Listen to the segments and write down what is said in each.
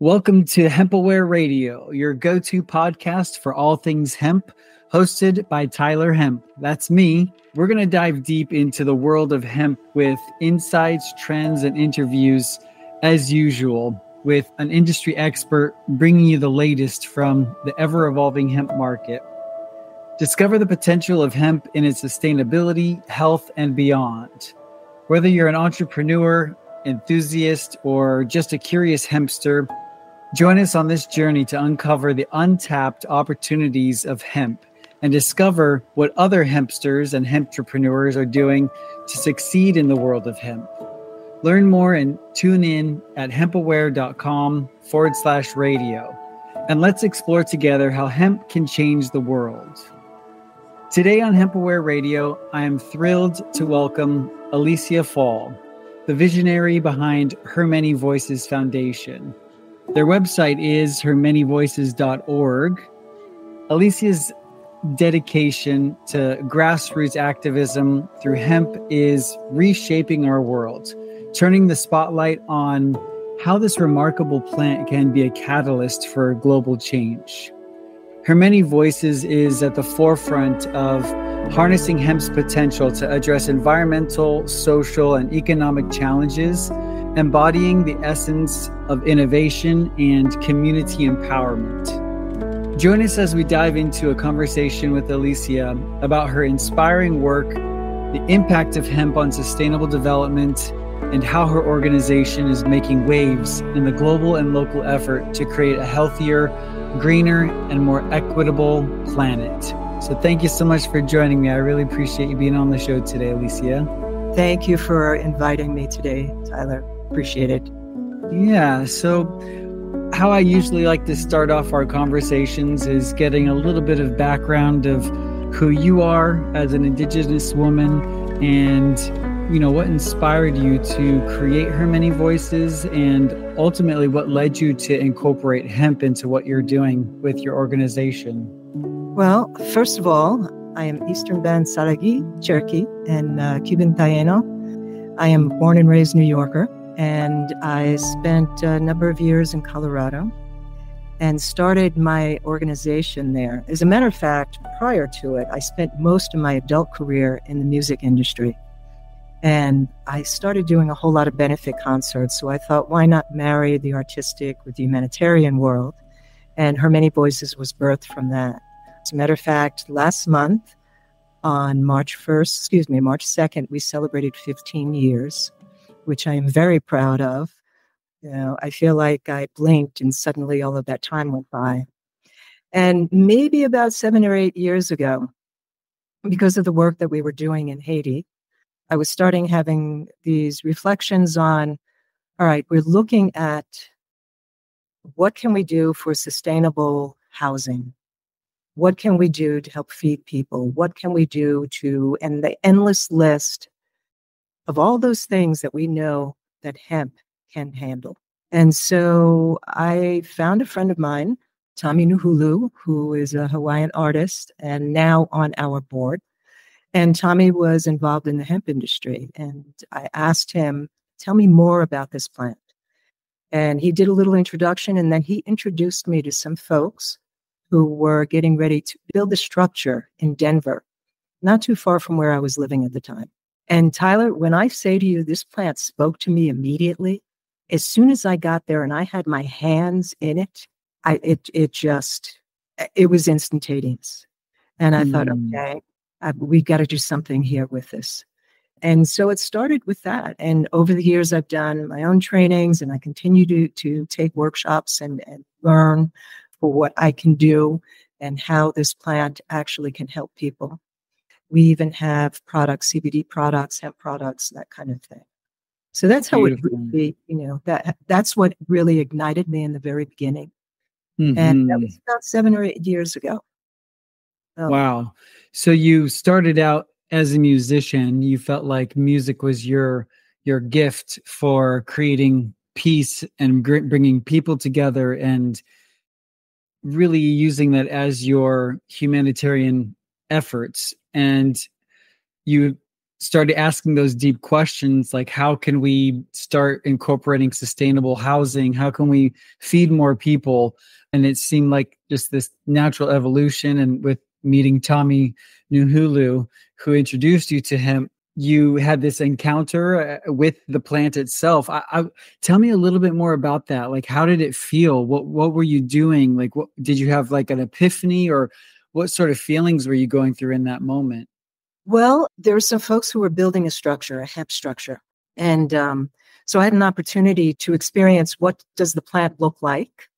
Welcome to Hempaware Radio, your go-to podcast for all things hemp, hosted by Tyler Hemp. That's me. We're going to dive deep into the world of hemp with insights, trends, and interviews as usual, with an industry expert bringing you the latest from the ever-evolving hemp market. Discover the potential of hemp in its sustainability, health, and beyond. Whether you're an entrepreneur, enthusiast, or just a curious hempster, join us on this journey to uncover the untapped opportunities of hemp and discover what other hempsters and hemprepreneurs are doing to succeed in the world of hemp. Learn more and tune in at hempaware.com/radio. And let's explore together how hemp can change the world. Today on Hempaware Radio, I am thrilled to welcome Alicia Fall, the visionary behind Her Many Voices Foundation. Their website is hermanyvoices.org. Alicia's dedication to grassroots activism through hemp is reshaping our world, turning the spotlight on how this remarkable plant can be a catalyst for global change. Her Many Voices is at the forefront of harnessing hemp's potential to address environmental, social, and economic challenges, embodying the essence of innovation and community empowerment. Join us as we dive into a conversation with Alicia about her inspiring work, the impact of hemp on sustainable development, and how her organization is making waves in the global and local effort to create a healthier, greener, and more equitable planet. So thank you so much for joining me. I really appreciate you being on the show today, Alicia. Thank you for inviting me today, Tyler. Appreciate it. Yeah, so how I usually like to start off our conversations is getting a little bit of background of who you are as an Indigenous woman and, what inspired you to create Her Many Voices and ultimately what led you to incorporate hemp into what you're doing with your organization. Well, first of all, I am Eastern Band Saragi, Cherokee, and Cuban Taino. I am a born and raised New Yorker. And I spent a number of years in Colorado and started my organization there. As a matter of fact, prior to it, I spent most of my adult career in the music industry. And I started doing a whole lot of benefit concerts. So I thought, why not marry the artistic with the humanitarian world? And Her Many Voices was birthed from that. As a matter of fact, last month on March 2nd, we celebrated 15 years. Which I am very proud of. I feel like I blinked and suddenly all of that time went by. And maybe about 7 or 8 years ago, because of the work that we were doing in Haiti, I was starting having these reflections on, all right, we're looking at what can we do for sustainable housing? What can we do to help feed people? What can we do and the endless list of all those things that we know that hemp can handle. And so I found a friend of mine, Tommy Nuhulu, who is a Hawaiian artist and now on our board. And Tommy was involved in the hemp industry. And I asked him, tell me more about this plant. And he did a little introduction, and then he introduced me to some folks who were getting ready to build a structure in Denver, not too far from where I was living at the time. And Tyler, when I say to you, this plant spoke to me immediately, as soon as I got there and I had my hands in it, it was instantaneous. And I thought, okay, we've got to do something here with this. And so it started with that. And over the years, I've done my own trainings and I continue to take workshops and learn for what I can do and how this plant actually can help people. We even have products, CBD products, hemp products, that kind of thing. So that's how it would be, that's what really ignited me in the very beginning. Mm-hmm. And that was about 7 or 8 years ago. So, wow. So you started out as a musician. You felt like music was your gift for creating peace and bringing people together and really using that as your humanitarian efforts. And you started asking those deep questions, like how can we start incorporating sustainable housing? How can we feed more people? And it seemed like just this natural evolution. And with meeting Tommy Nuhulu, who introduced you to him, you had this encounter with the plant itself. Tell me a little bit more about that. Like, how did it feel? What were you doing? Like, what did you have, like an epiphany, or what sort of feelings were you going through in that moment? Well, there were some folks who were building a structure, a hemp structure. And so I had an opportunity to experience what does the plant look like?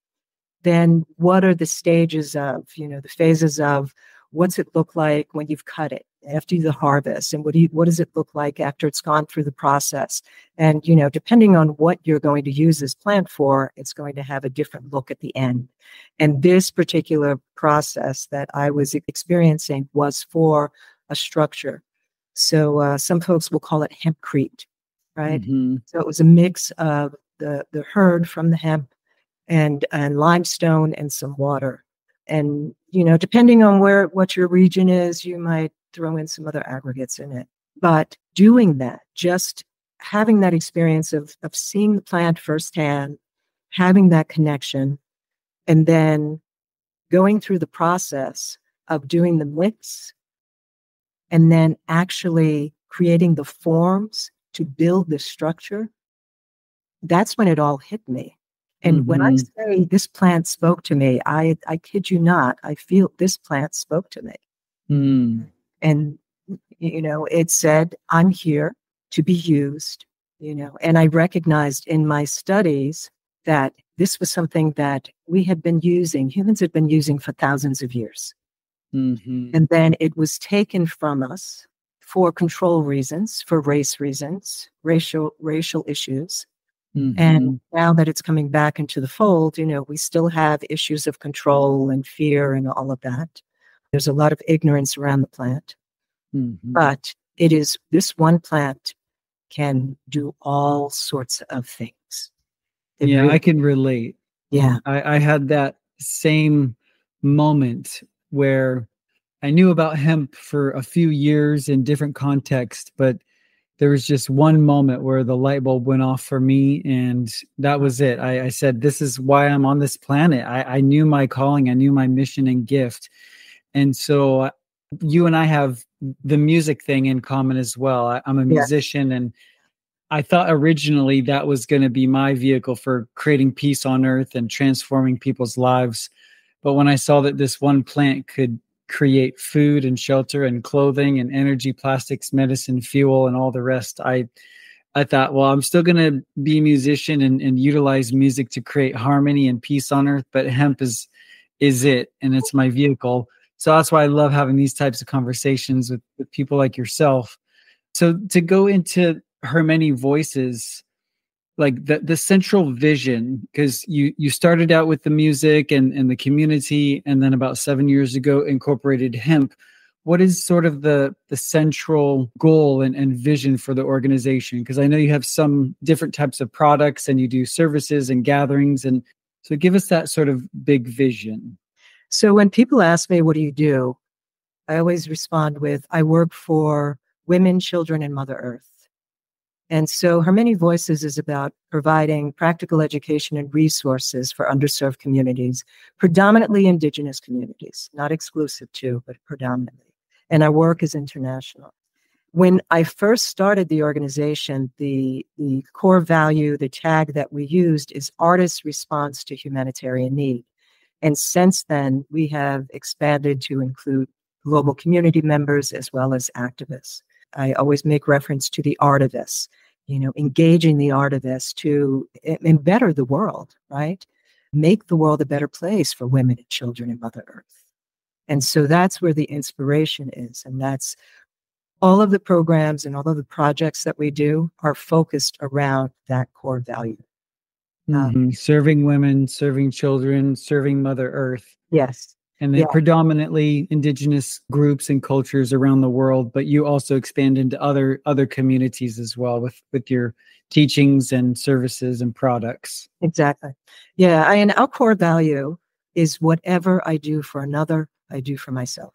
Then what are the stages of, the phases of what's it look like when you've cut it, after the harvest? And what does it look like after it's gone through the process? And, depending on what you're going to use this plant for, it's going to have a different look at the end. And this particular process that I was experiencing was for a structure. So some folks will call it hempcrete, right? Mm-hmm. So it was a mix of the herd from the hemp and limestone and some water. And, depending on what your region is, you might throw in some other aggregates in it. But doing that, just having that experience of seeing the plant firsthand, having that connection, and then going through the process of doing the mix, and then actually creating the forms to build the structure, that's when it all hit me. And when I say this plant spoke to me, I kid you not, I feel this plant spoke to me. Mm. And, it said, I'm here to be used, and I recognized in my studies that this was something that humans had been using for thousands of years. Mm-hmm. And then it was taken from us for control reasons, for race reasons, racial issues. Mm-hmm. And now that it's coming back into the fold, we still have issues of control and fear and all of that. There's a lot of ignorance around the plant. Mm-hmm. But this one plant can do all sorts of things. I can relate. Yeah. I had that same moment where I knew about hemp for a few years in different contexts, but there was just one moment where the light bulb went off for me, and that was it. I said, this is why I'm on this planet. I knew my calling. I knew my mission and gift. And so you and I have the music thing in common as well. I'm a musician, and I thought originally that was going to be my vehicle for creating peace on earth and transforming people's lives. But when I saw that this one plant could create food and shelter and clothing and energy, plastics, medicine, fuel, and all the rest, I thought, well, I'm still going to be a musician and utilize music to create harmony and peace on earth, but hemp is it, and it's my vehicle. So that's why I love having these types of conversations with people like yourself. So to go into her many voices, like the central vision, because you started out with the music and the community, and then about 7 years ago incorporated hemp. What is sort of the central goal and vision for the organization? Because I know you have some different types of products and you do services and gatherings. And so give us that sort of big vision. So when people ask me, what do you do? I always respond with, I work for women, children, and Mother Earth. And so Her Many Voices is about providing practical education and resources for underserved communities, predominantly Indigenous communities, not exclusive to, but predominantly. And our work is international. When I first started the organization, the core value, the tag that we used is artists' response to humanitarian need. And since then, we have expanded to include global community members as well as activists. I always make reference to the artivists, engaging the artivists to better the world, right? Make the world a better place for women and children and Mother Earth. And so that's where the inspiration is. And that's all of the programs and all of the projects that we do are focused around that core value. Serving women, serving children, serving Mother Earth. Yes. And then predominantly Indigenous groups and cultures around the world, but you also expand into other communities as well with your teachings and services and products. Exactly. Yeah. And our core value is whatever I do for another, I do for myself.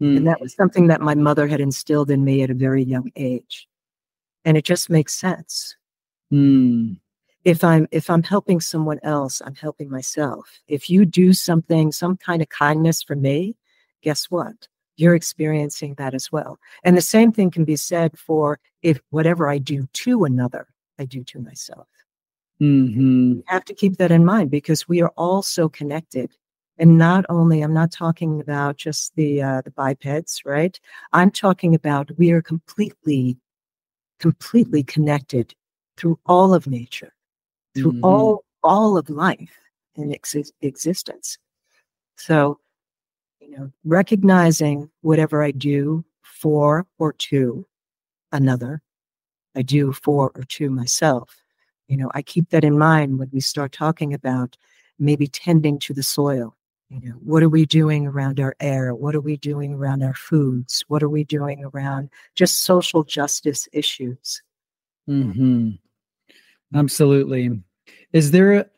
And that was something that my mother had instilled in me at a very young age. And it just makes sense. If I'm helping someone else, I'm helping myself. If you do something, some kind of kindness for me, guess what? You're experiencing that as well. And the same thing can be said for if whatever I do to another, I do to myself. You have to keep that in mind because we are all so connected. And not only, I'm not talking about just the bipeds, right? I'm talking about we are completely connected through all of nature, through all of life and existence. So, recognizing whatever I do for or to another, I do for or to myself. I keep that in mind when we start talking about maybe tending to the soil. What are we doing around our air? What are we doing around our foods? What are we doing around just social justice issues? Absolutely. Is there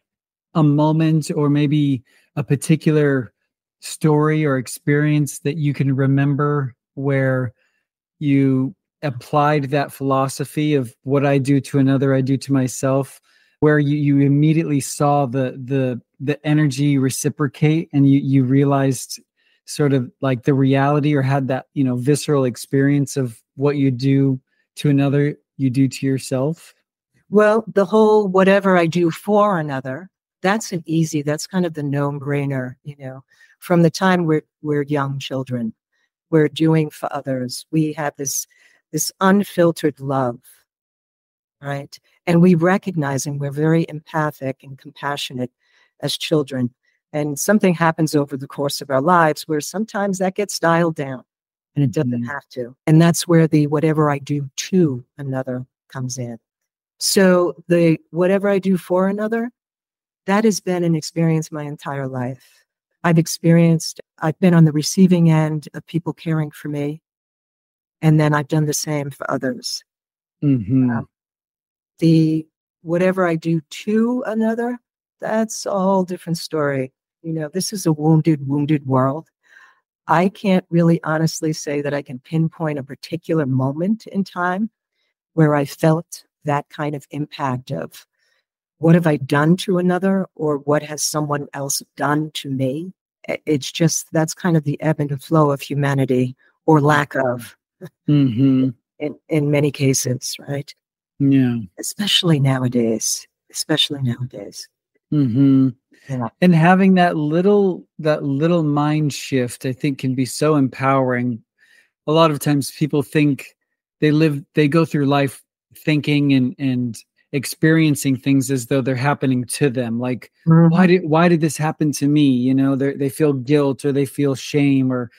a moment or maybe a particular story or experience that you can remember where you applied that philosophy of what I do to another, I do to myself, where you immediately saw the energy reciprocate and you realized sort of like the reality or had that, visceral experience of what you do to another, you do to yourself? Well, the whole whatever I do for another, that's kind of the no-brainer, from the time we're young children, we're doing for others. We have this unfiltered love, right? And we recognize and we're very empathic and compassionate as children. And something happens over the course of our lives where sometimes that gets dialed down and it doesn't have to. And that's where the whatever I do to another comes in. So the whatever I do for another, that has been an experience my entire life. I've been on the receiving end of people caring for me. And then I've done the same for others. The whatever I do to another, that's a whole different story. This is a wounded world. I can't really honestly say that I can pinpoint a particular moment in time where I felt that kind of impact of what have I done to another or what has someone else done to me? It's just, that's kind of the ebb and flow of humanity or lack of in many cases, right? Yeah. Especially nowadays. Yeah. And having that little mind shift, I think, can be so empowering. A lot of times people think they go through life thinking and experiencing things as though they're happening to them. Like, why did this happen to me? They feel guilt or they feel shame or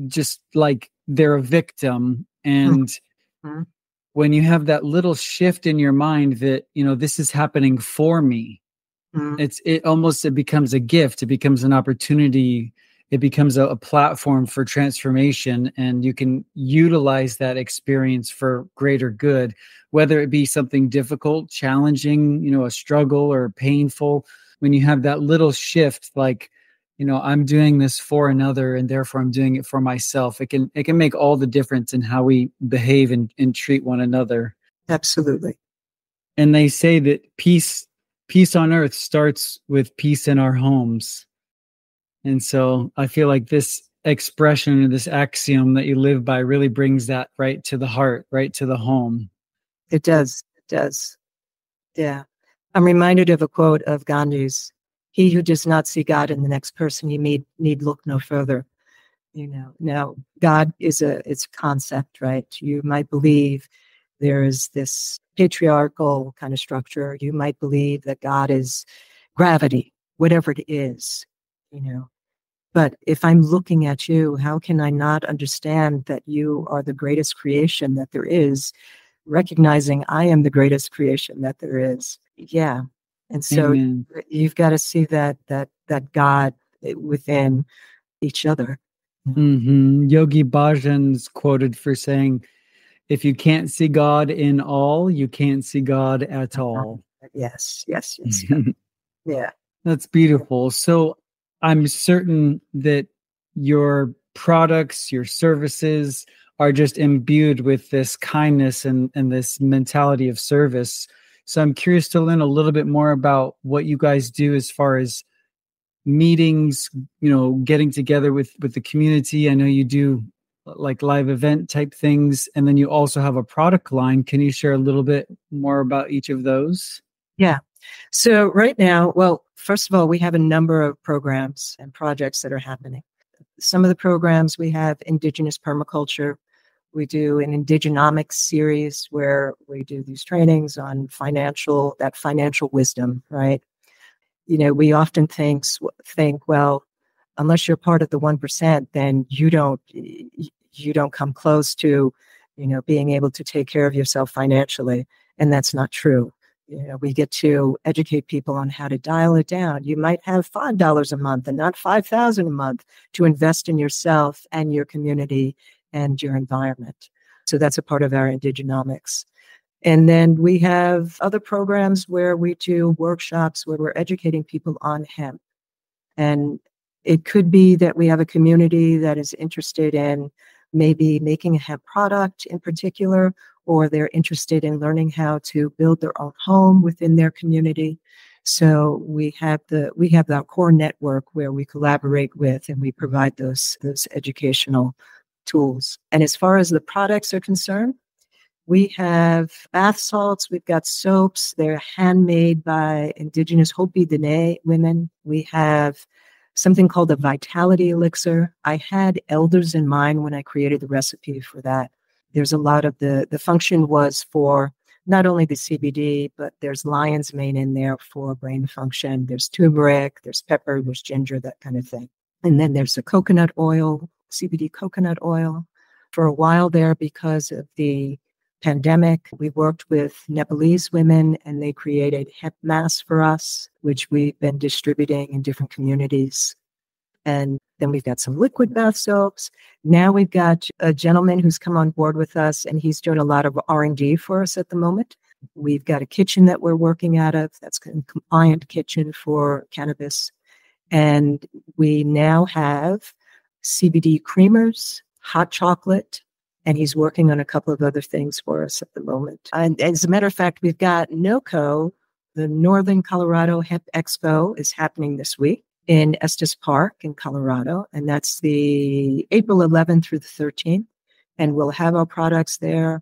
just like they're a victim. And when you have that little shift in your mind that, this is happening for me, it becomes a gift. It becomes an opportunity. It becomes a platform for transformation, and you can utilize that experience for greater good, whether it be something difficult, challenging, a struggle or painful. When you have that little shift, like, I'm doing this for another and therefore I'm doing it for myself. It can make all the difference in how we behave and treat one another. Absolutely. And they say that peace on earth starts with peace in our homes. And so I feel like this expression or this axiom that you live by really brings that right to the heart, right to the home. It does. Yeah. I'm reminded of a quote of Gandhi's, "He who does not see God in the next person he need look no further." Now God it's a concept, right? You might believe there is this patriarchal kind of structure. You might believe that God is gravity, whatever it is, But if I'm looking at you, how can I not understand that you are the greatest creation that there is, recognizing I am the greatest creation that there is? Yeah. And so Amen. You've got to see that God within each other. Yogi Bhajan's quoted for saying, if you can't see God in all, you can't see God at all. Yes. Yeah. That's beautiful. So I'm certain that your products, your services are just imbued with this kindness and this mentality of service. So I'm curious to learn a little bit more about what you guys do as far as meetings, getting together with the community. I know you do like live event type things, and then you also have a product line. Can you share a little bit more about each of those? Yeah. So right now, well, first of all, we have a number of programs and projects that are happening. Some of the programs, we have Indigenous permaculture. We do an Indigenomics series where we do these trainings on financial wisdom, right? We often think, well, unless you're part of the 1%, then you don't come close to, being able to take care of yourself financially. And that's not true. We get to educate people on how to dial it down. You might have $5 a month and not $5,000 a month to invest in yourself and your community and your environment. So that's a part of our Indigenomics. And then we have other programs where we do workshops where we're educating people on hemp. And it could be that we have a community that is interested in maybe making a hemp product in particular, or they're interested in learning how to build their own home within their community. So we have our core network where we collaborate with and we provide those educational tools. And as far as the products are concerned, we have bath salts, we've got soaps, they're handmade by Indigenous Hopi Dene women. We have something called a vitality elixir. I had elders in mind when I created the recipe for that. There's a lot of the function was for not only the CBD, but there's lion's mane in there for brain function. There's turmeric, there's pepper, there's ginger, that kind of thing. And then there's the coconut oil, CBD coconut oil. For a while there, because of the pandemic, we worked with Nepalese women and they created hemp masks for us, which we've been distributing in different communities. And then we've got some liquid bath soaps. Now we've got a gentleman who's come on board with us and he's doing a lot of R&D for us at the moment. We've got a kitchen that we're working out of that's a compliant kitchen for cannabis. And we now have CBD creamers, hot chocolate, and he's working on a couple of other things for us at the moment. And as a matter of fact, we've got NOCO, the Northern Colorado Hemp Expo is happening this week in Estes Park in Colorado. And that's the April 11th through the 13th. And we'll have our products there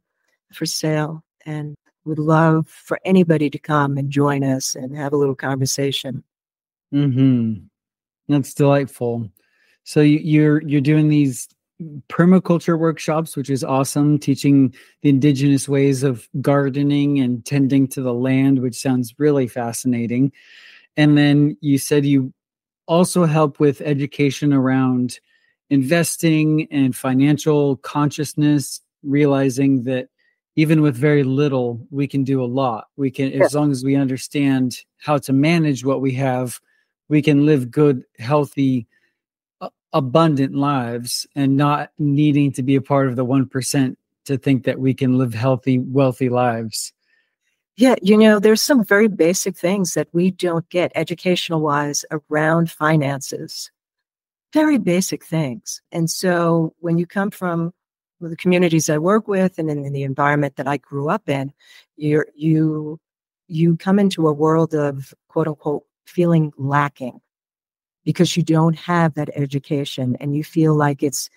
for sale. And would love for anybody to come and join us and have a little conversation. Mm-hmm. That's delightful. So you're doing these permaculture workshops, which is awesome, teaching the indigenous ways of gardening and tending to the land, which sounds really fascinating. And then you said you also help with education around investing and financial consciousness, realizing that even with very little, we can do a lot. We can, as long as we understand how to manage what we have, we can live good, healthy, abundant lives and not needing to be a part of the 1% to think that we can live healthy, wealthy lives. Yeah, there's some very basic things that we don't get educational wise around finances. Very basic things. And so when you come from the communities I work with and in the environment that I grew up in, you come into a world of quote unquote feeling lacking because you don't have that education and you feel like it's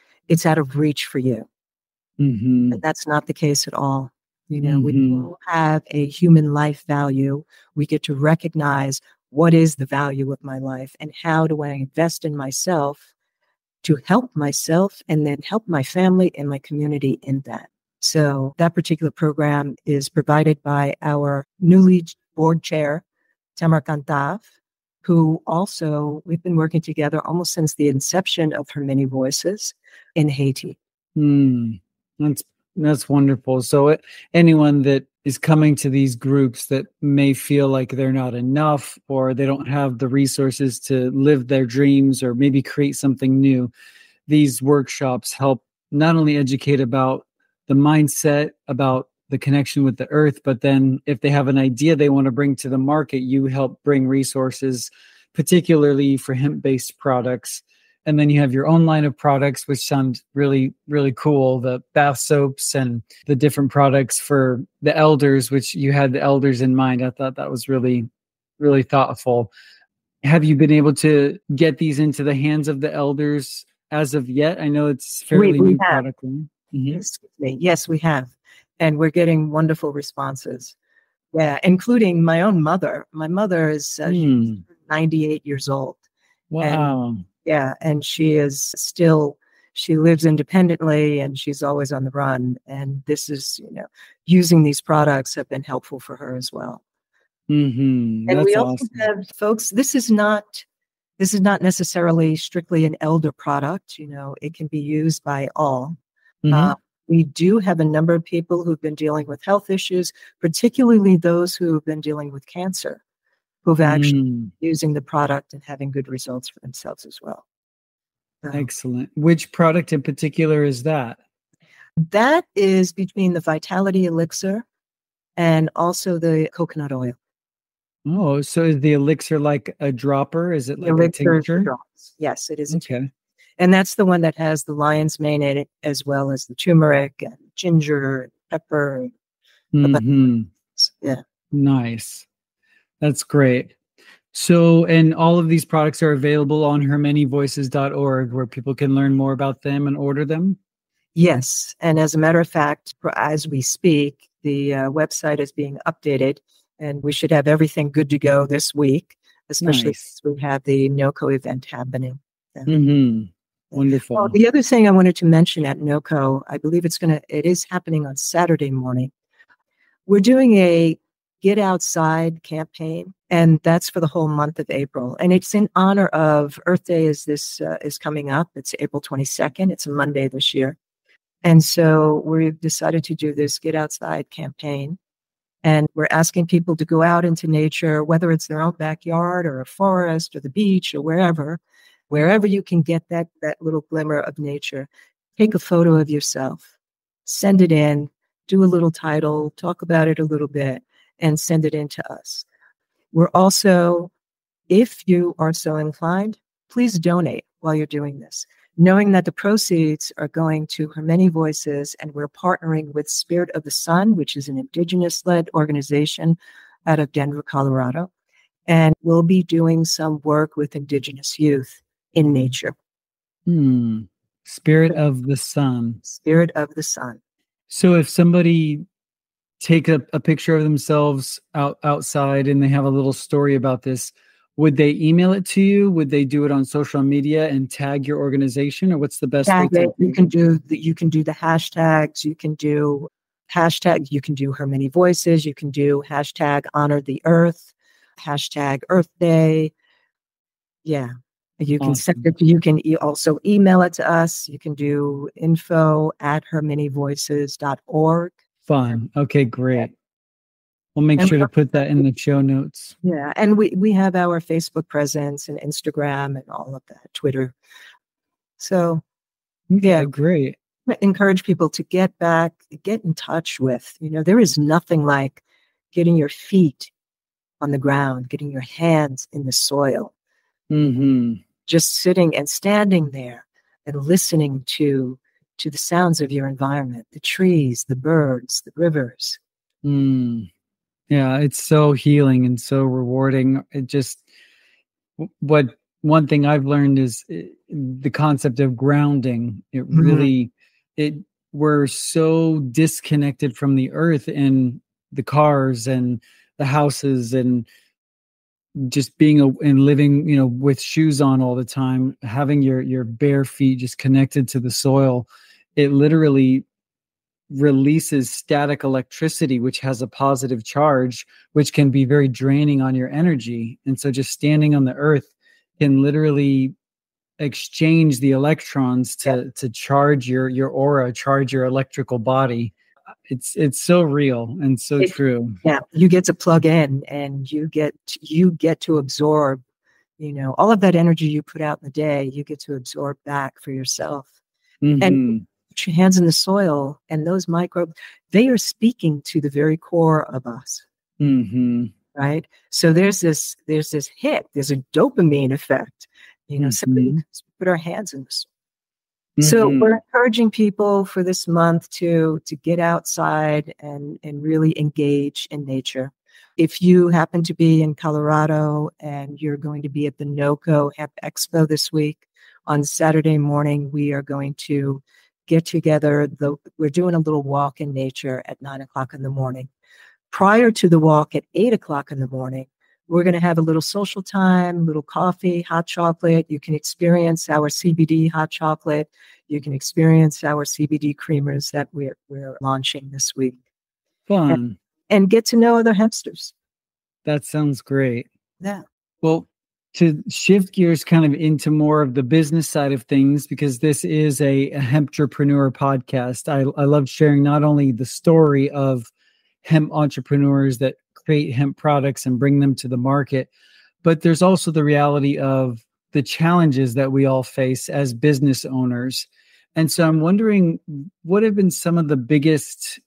out of reach for you. Mm-hmm. But that's not the case at all. We all have a human life value. We get to recognize what is the value of my life and how do I invest in myself to help myself and then help my family and my community in that. So that particular program is provided by our newly board chair, Tamar Kantav, who also, we've been working together almost since the inception of her Many Voices in Haiti. That's wonderful. So anyone that is coming to these groups that may feel like they're not enough or they don't have the resources to live their dreams or maybe create something new, these workshops help not only educate about the mindset, about the connection with the earth, but then if they have an idea they want to bring to the market, you help bring resources, particularly for hemp-based products. And then you have your own line of products, which sound really, really cool. The bath soaps and the different products for the elders, which you had the elders in mind. I thought that was really, really thoughtful. Have you been able to get these into the hands of the elders as of yet? I know it's fairly We new have. product. Mm-hmm. Excuse me. Yes, we have. And we're getting wonderful responses. Yeah, including my own mother. My mother is she's 98 years old. Wow. And she is still, she lives independently and she's always on the run. And this is, using these products have been helpful for her as well. Mm-hmm. And That's we also awesome. have folks, this is not necessarily strictly an elder product. It can be used by all. Mm-hmm. We do have a number of people who've been dealing with health issues, particularly those who've been dealing with cancer, who've actually been using the product and having good results for themselves as well. Excellent. Which product in particular is that? That is between the Vitality Elixir and also the coconut oil. Oh, so is the elixir like a dropper? Is it like a tincture? Drops. Yes, it is. Okay. And that's the one that has the lion's mane in it, as well as the turmeric and ginger and pepper. Mm-hmm. Yeah. Nice. That's great. So, and all of these products are available on hermanyvoices.org, where people can learn more about them and order them? Yes. And as a matter of fact, as we speak, the website is being updated, and we should have everything good to go this week, especially since we have the NOCO event happening. Yeah. Mm-hmm. Wonderful. Well, the other thing I wanted to mention at NOCO, I believe it is happening on Saturday morning. We're doing a Get Outside campaign, and that's for the whole month of April. And it's in honor of Earth Day is coming up. It's April 22nd. It's a Monday this year. And so we've decided to do this Get Outside campaign. And we're asking people to go out into nature, whether it's their own backyard or a forest or the beach or wherever you can get that little glimmer of nature. Take a photo of yourself, send it in, do a little title, talk about it a little bit, and send it in to us. We're also, if you are so inclined, please donate while you're doing this, knowing that the proceeds are going to Her Many Voices, and we're partnering with Spirit of the Sun, which is an Indigenous-led organization out of Denver, Colorado. And we'll be doing some work with Indigenous youth in nature. Spirit of the Sun. Spirit of the Sun. So if somebody take a picture of themselves outside and they have a little story about this, would they email it to you? Would they do it on social media and tag your organization, or what's the best way to you can do the hashtags, you can do Her Many Voices, you can do hashtag Honor the Earth, hashtag Earth Day. Yeah. You can send it. You can also email it to us. You can do info@hermanyvoices.org. Fun. Okay, great. We'll make sure to put that in the show notes. Yeah. And we have our Facebook presence and Instagram and all of that, Twitter. So, yeah. Great. I encourage people to get in touch with, there is nothing like getting your feet on the ground, getting your hands in the soil. Mm-hmm. Just sitting and standing there and listening to the sounds of your environment, the trees, the birds, the rivers. Yeah, it's so healing and so rewarding. One thing I've learned is the concept of grounding. It really, we're so disconnected from the earth and the cars and the houses and just being and living, with shoes on all the time, having your bare feet just connected to the soil. It literally releases static electricity, which has a positive charge, which can be very draining on your energy. And so just standing on the earth can literally exchange the electrons to charge your aura, charge your electrical body. It's so real and so true. Yeah, you get to plug in and you get to absorb, all of that energy you put out in the day, you get to absorb back for yourself. And put your hands in the soil, and those microbes, they are speaking to the very core of us. Right? So there's this hit, there's a dopamine effect simply because we put our hands in this. Mm-hmm. So we're encouraging people for this month to get outside and really engage in nature. If you happen to be in Colorado and you're going to be at the NOCO Hemp Expo this week, on Saturday morning, we are going to get together. We're doing a little walk in nature at 9:00 in the morning. Prior to the walk at 8:00 in the morning, we're going to have a little social time, little coffee, hot chocolate. You can experience our CBD hot chocolate. You can experience our CBD creamers that we're launching this week. Fun. And get to know other hempsters. That sounds great. Yeah. Well, to shift gears kind of into more of the business side of things, because this is a hemprepreneur podcast, I love sharing not only the story of hemp entrepreneurs that create hemp products and bring them to the market, but there's also the reality of the challenges that we all face as business owners. And so I'm wondering, what have been some of the biggest,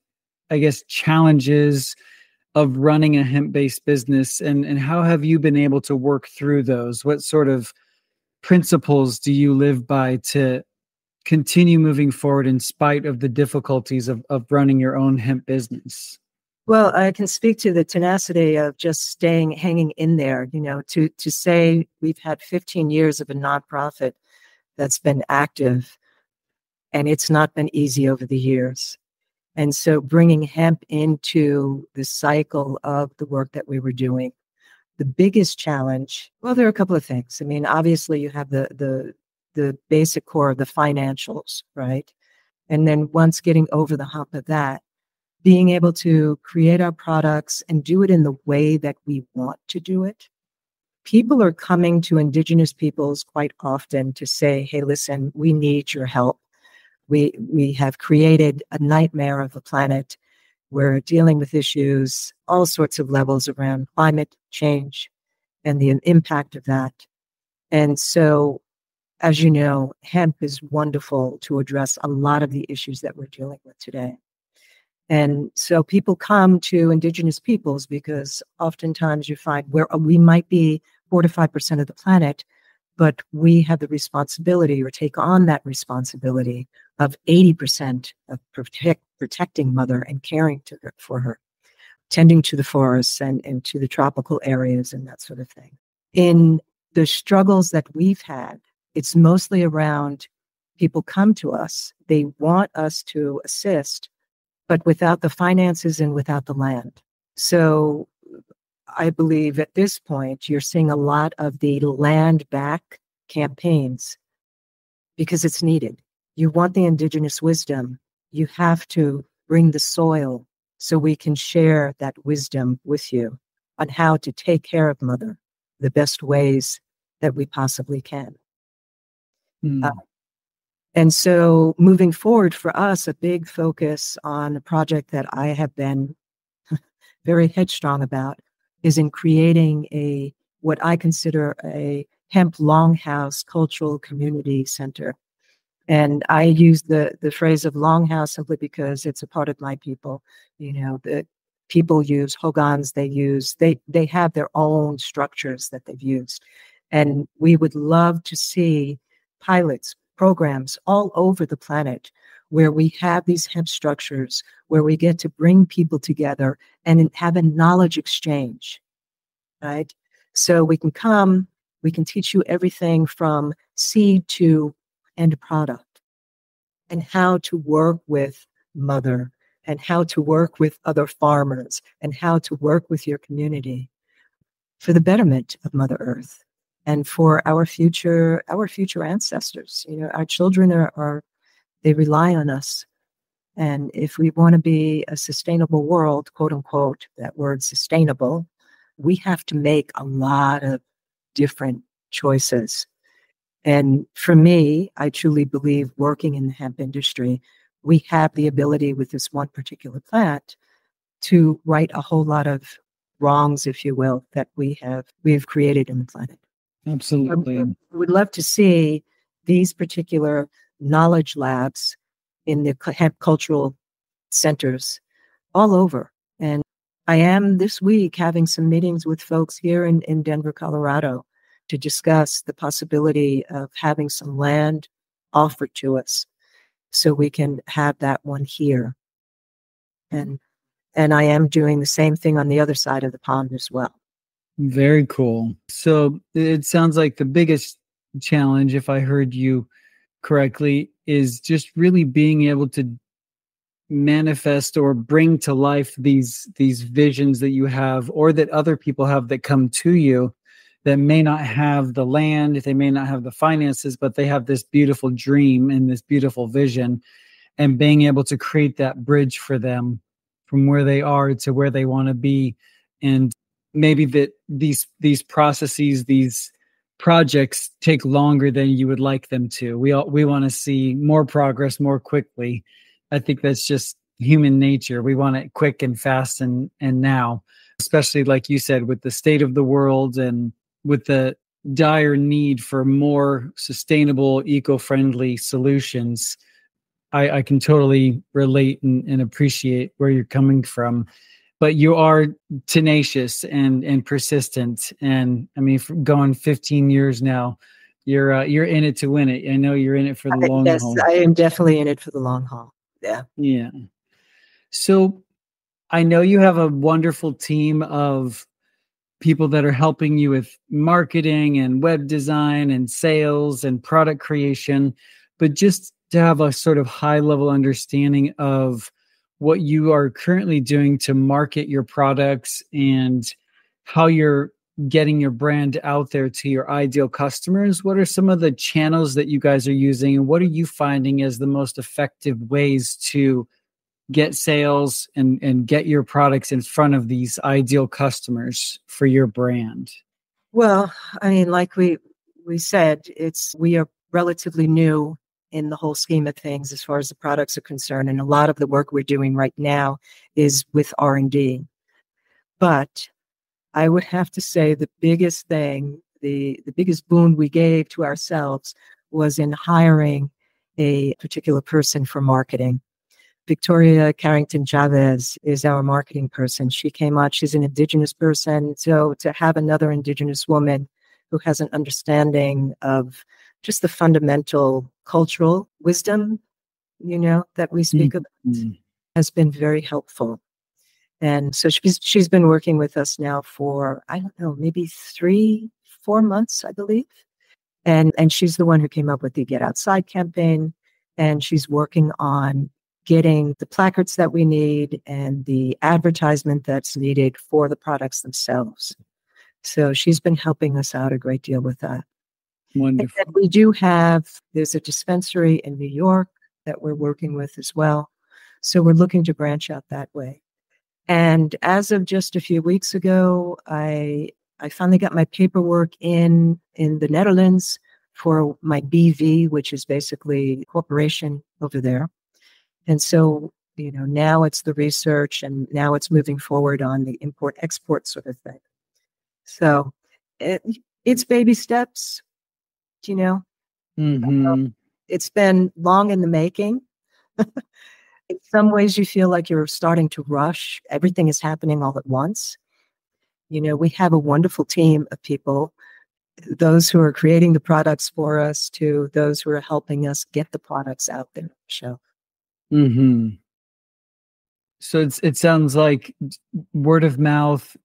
I guess, challenges of running a hemp-based business, and how have you been able to work through those? What sort of principles do you live by to continue moving forward in spite of the difficulties of running your own hemp business? Well, I can speak to the tenacity of just hanging in there, to say we've had 15 years of a nonprofit that's been active, and it's not been easy over the years. And so bringing hemp into the cycle of the work that we were doing, the biggest challenge, well, there are a couple of things. I mean, obviously you have the basic core of the financials, right? And then once getting over the hump of that, being able to create our products and do it in the way that we want to do it. People are coming to Indigenous peoples quite often to say, hey, listen, we need your help. We have created a nightmare of a planet. We're dealing with issues, all sorts of levels around climate change and the impact of that. And so, as you know, hemp is wonderful to address a lot of the issues that we're dealing with today. And so people come to Indigenous peoples because oftentimes you find where we might be 4 to 5% of the planet, but we have the responsibility or take on that responsibility of 80% of protecting mother and caring for her, tending to the forests and to the tropical areas and that sort of thing. In the struggles that we've had, it's mostly around people come to us. They want us to assist, but without the finances and without the land. So I believe at this point, you're seeing a lot of the land back campaigns because it's needed. You want the Indigenous wisdom. You have to bring the soil so we can share that wisdom with you on how to take care of mother the best ways that we possibly can. And so moving forward for us, a big focus on a project that I have been very headstrong about is in creating what I consider a hemp longhouse cultural community center. And I use the phrase of longhouse simply because it's a part of my people. The people use hogans, they have their own structures that they've used. And we would love to see pilots, programs all over the planet where we have these hemp structures, where we get to bring people together and have a knowledge exchange, right? So we can come, we can teach you everything from seed to end product, and how to work with mother, and how to work with other farmers, and how to work with your community for the betterment of Mother Earth and for our future ancestors. Our children they rely on us. And if we want to be a sustainable world, quote unquote, that word sustainable, we have to make a lot of different choices. And for me, I truly believe working in the hemp industry, we have the ability with this one particular plant to right a whole lot of wrongs, if you will, that we have created in the planet. Absolutely. I would love to see these particular knowledge labs in the hemp cultural centers all over. And I am this week having some meetings with folks here in Denver, Colorado, to discuss the possibility of having some land offered to us so we can have that one here. And I am doing the same thing on the other side of the pond as well. Very cool. So it sounds like the biggest challenge, if I heard you correctly, is just really being able to manifest or bring to life these visions that you have or that other people have that come to you that may not have the land, they may not have the finances, but they have this beautiful dream and this beautiful vision, and being able to create that bridge for them from where they are to where they want to be. And maybe that these processes, these projects take longer than you would like them to. We want to see more progress more quickly. I think that's just human nature. We want it quick and fast and now, especially like you said, with the state of the world and with the dire need for more sustainable, eco-friendly solutions. I can totally relate and appreciate where you're coming from. But you are tenacious and persistent. And I mean, going 15 years now, you're in it to win it. I know you're in it for the long haul. Yes, I am definitely in it for the long haul. Yeah. Yeah. So I know you have a wonderful team of people that are helping you with marketing and web design and sales and product creation, but just to have a sort of high level understanding of what you are currently doing to market your products and how you're getting your brand out there to your ideal customers. What are some of the channels that you guys are using, and what are you finding as the most effective ways to get sales and get your products in front of these ideal customers for your brand? Well, I mean, like we said, we are relatively new in the whole scheme of things as far as the products are concerned. And a lot of the work we're doing right now is with R&D. But I would have to say the biggest thing, the biggest boon we gave to ourselves was in hiring a particular person for marketing. Victoria Carrington Chavez is our marketing person. She came out, she's an Indigenous person. So to have another Indigenous woman who has an understanding of just the fundamental cultural wisdom, that we speak about has been very helpful. And so she's been working with us now for, I don't know, maybe 3-4 months, I believe. And she's the one who came up with the Get Outside campaign. And she's working on getting the placards that we need and the advertisement that's needed for the products themselves. So she's been helping us out a great deal with that. Wonderful. And we there's a dispensary in New York that we're working with as well. So we're looking to branch out that way. And as of just a few weeks ago, I finally got my paperwork in the Netherlands for my BV, which is basically a corporation over there. And so, now it's the research and now it's moving forward on the import-export sort of thing. So it's baby steps, Mm-hmm. It's been long in the making. In some ways, you feel like you're starting to rush. Everything is happening all at once. We have a wonderful team of people, those who are creating the products for us to those who are helping us get the products out there. So. Mm-hmm. So it sounds like word of mouth,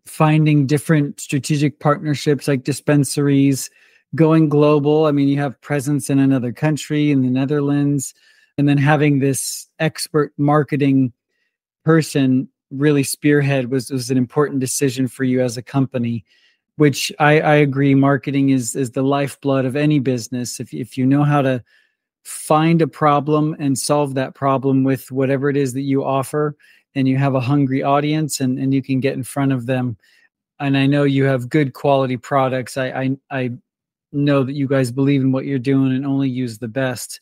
finding different strategic partnerships like dispensaries, going global. I mean, you have presence in another country, in the Netherlands, and then having this expert marketing person really spearhead was an important decision for you as a company, which I agree. Marketing is the lifeblood of any business. If you know how to find a problem and solve that problem with whatever it is that you offer, and you have a hungry audience and you can get in front of them. And I know you have good quality products. I know that you guys believe in what you're doing and only use the best.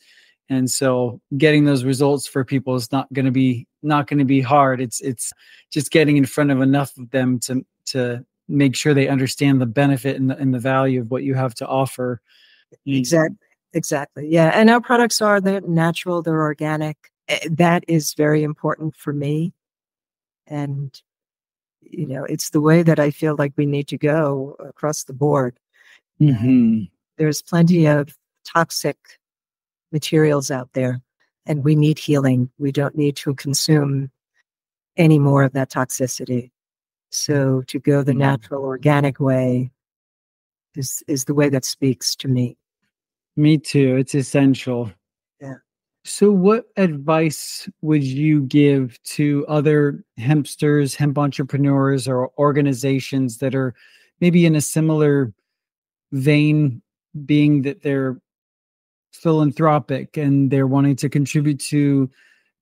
And so getting those results for people is not going to be hard. It's just getting in front of enough of them to make sure they understand the benefit and the value of what you have to offer. Exactly. Yeah. And our products they're natural, they're organic. That is very important for me. And, it's the way that I feel like we need to go across the board. Mm-hmm. There's plenty of toxic materials out there, and we need healing. We don't need to consume any more of that toxicity. So to go the natural, organic way is the way that speaks to me. Me too. It's essential. Yeah. So what advice would you give to other hempsters, hemp entrepreneurs, or organizations that are maybe in a similar vein, being that they're philanthropic and they're wanting to contribute to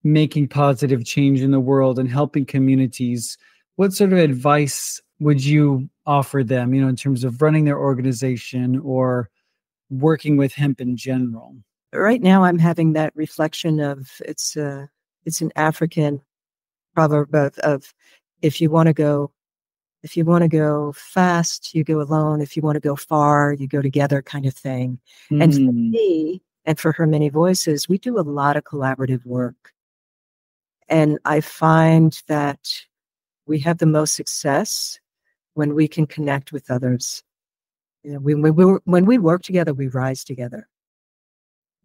making positive change in the world and helping communities? What sort of advice would you offer them, in terms of running their organization or working with hemp in general? Right now, I'm having that reflection of it's an African proverb of if you want to go fast, you go alone. If you want to go far, you go together, kind of thing. Mm. And for me, and for Her Many Voices, we do a lot of collaborative work. And I find that we have the most success when we can connect with others. When we work together, we rise together.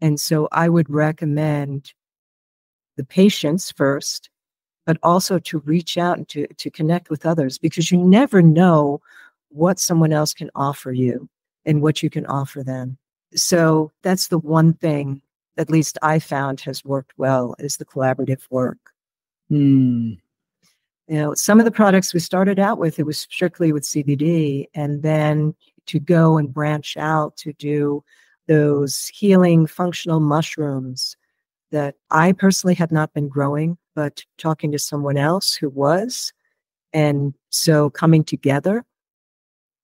And so I would recommend the patience first, but also to reach out and to connect with others, because you never know what someone else can offer you and what you can offer them. So that's the one thing, at least I found, has worked well, is the collaborative work. Mm. Some of the products we started out with, it was strictly with CBD, and then to go and branch out to do those healing functional mushrooms that I personally had not been growing, but talking to someone else who was. And so coming together,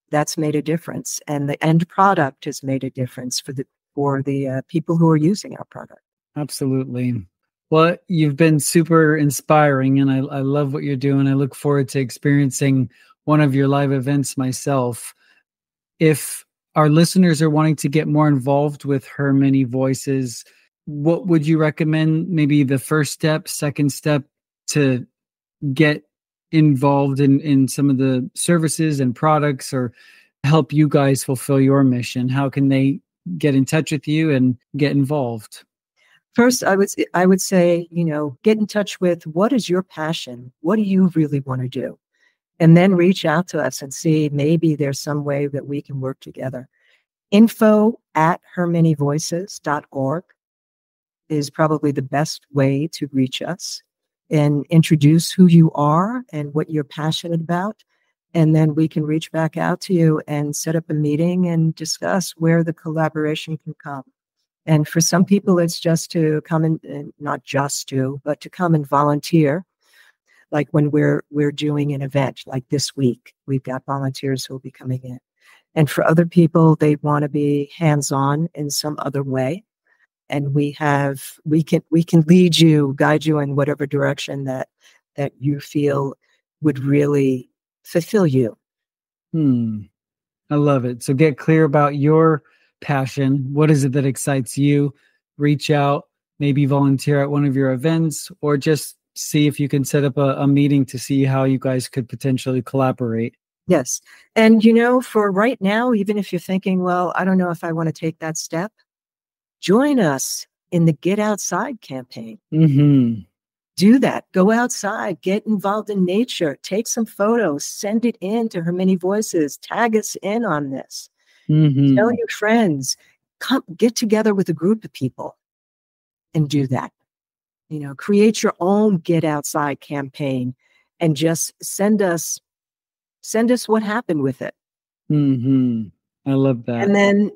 that's made a difference. And the end product has made a difference for the people who are using our product. Absolutely. Well, you've been super inspiring, and I love what you're doing. I look forward to experiencing one of your live events myself. If our listeners are wanting to get more involved with Her Many Voices, what would you recommend? Maybe the first step, second step to get involved in some of the services and products, or help you guys fulfill your mission? How can they get in touch with you and get involved? First, I would say, get in touch with what is your passion? What do you really want to do? And then reach out to us and see maybe there's some way that we can work together. info@hermanyvoices.org is probably the best way to reach us and introduce who you are and what you're passionate about. And then we can reach back out to you and set up a meeting and discuss where the collaboration can come. And for some people, it's just to come and not just to, but to come and volunteer. Like when we're doing an event like this week, we've got volunteers who will be coming in. And for other people, they want to be hands-on in some other way. And we can lead you, guide you in whatever direction that you feel would really fulfill you. I love it. So get clear about your passion. What is it that excites you? Reach out, maybe volunteer at one of your events, or just see if you can set up a meeting to see how you guys could potentially collaborate. Yes. And, for right now, even if you're thinking, well, I don't know if I want to take that step, join us in the Get Outside campaign. Mm-hmm. Do that. Go outside, get involved in nature, take some photos, send it in to Her Many Voices, tag us in on this. Mm-hmm. Tell your friends, come get together with a group of people and do that. Create your own Get Outside campaign and just send us what happened with it. Mm-hmm. I love that. And then,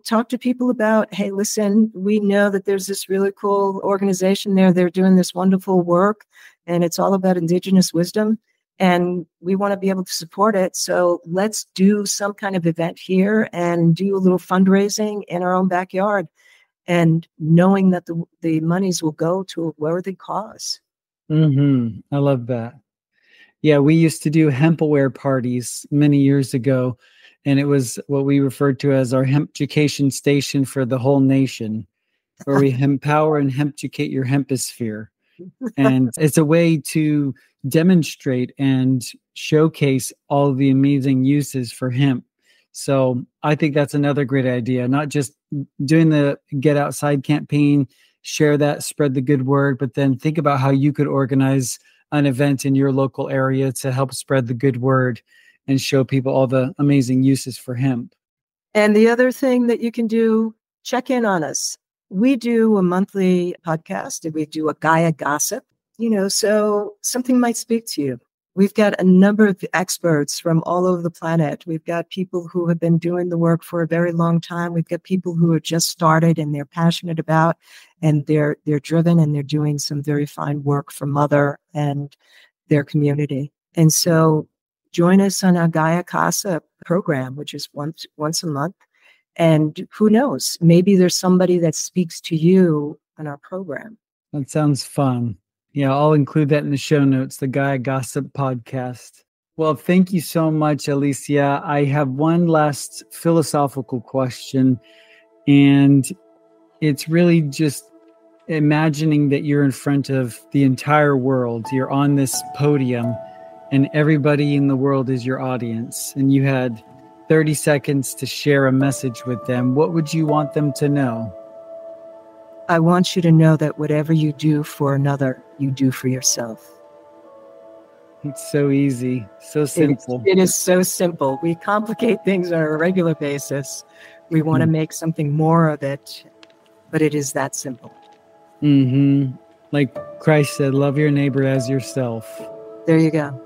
talk to people about, hey, listen, we know that there's this really cool organization there. They're doing this wonderful work, and it's all about Indigenous wisdom. And we want to be able to support it. So let's do some kind of event here and do a little fundraising in our own backyard. And knowing that the monies will go to a worthy cause. Mm-hmm. I love that. Yeah, we used to do Hempaware parties many years ago, and it was what we referred to as our hemp education station for the whole nation, where we empower and hemp educate your hemposphere. And it's a way to demonstrate and showcase all the amazing uses for hemp. So I think that's another great idea, not just doing the Get Outside campaign, share that, spread the good word, but then think about how you could organize an event in your local area to help spread the good word and show people all the amazing uses for hemp. And the other thing that you can do, check in on us. We do a monthly podcast and we do a Gaia Gossip, so something might speak to you. We've got a number of experts from all over the planet. We've got people who have been doing the work for a very long time. We've got people who have just started and they're passionate about, and they're driven, and they're doing some very fine work for Mother and their community. And so join us on our Gaia Gossip program, which is once a month. And who knows, maybe there's somebody that speaks to you on our program. That sounds fun. Yeah, I'll include that in the show notes, the Gaia Gossip podcast. Well, thank you so much, Alicia. I have one last philosophical question, and it's really just imagining that you're in front of the entire world. You're on this podium, and everybody in the world is your audience, and you had 30 seconds to share a message with them. What would you want them to know? I want you to know that whatever you do for another, you do for yourself. It's so easy, so simple. It is so simple. We complicate things on a regular basis. We want to make something more of it, but it is that simple. Mm-hmm. Like Christ said, love your neighbor as yourself. There you go.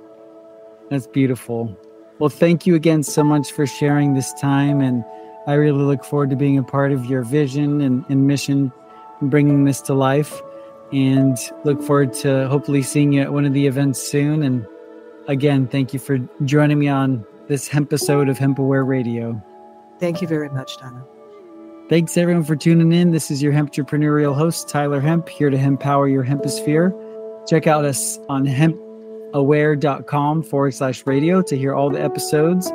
That's beautiful. Well, thank you again so much for sharing this time. And I really look forward to being a part of your vision and mission, and bringing this to life. And look forward to hopefully seeing you at one of the events soon. And again, thank you for joining me on this Hempisode of Hempaware Radio. Thank you very much, Donna. Thanks, everyone, for tuning in. This is your Hempreneurial host, Tyler Hemp, here to empower your hemposphere. Check out us on hempaware.com/radio to hear all the episodes.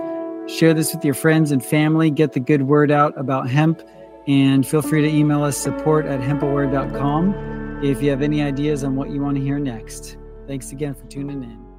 Share this with your friends and family. Get the good word out about hemp. And feel free to email us support@hempaware.com if you have any ideas on what you want to hear next. Thanks again for tuning in.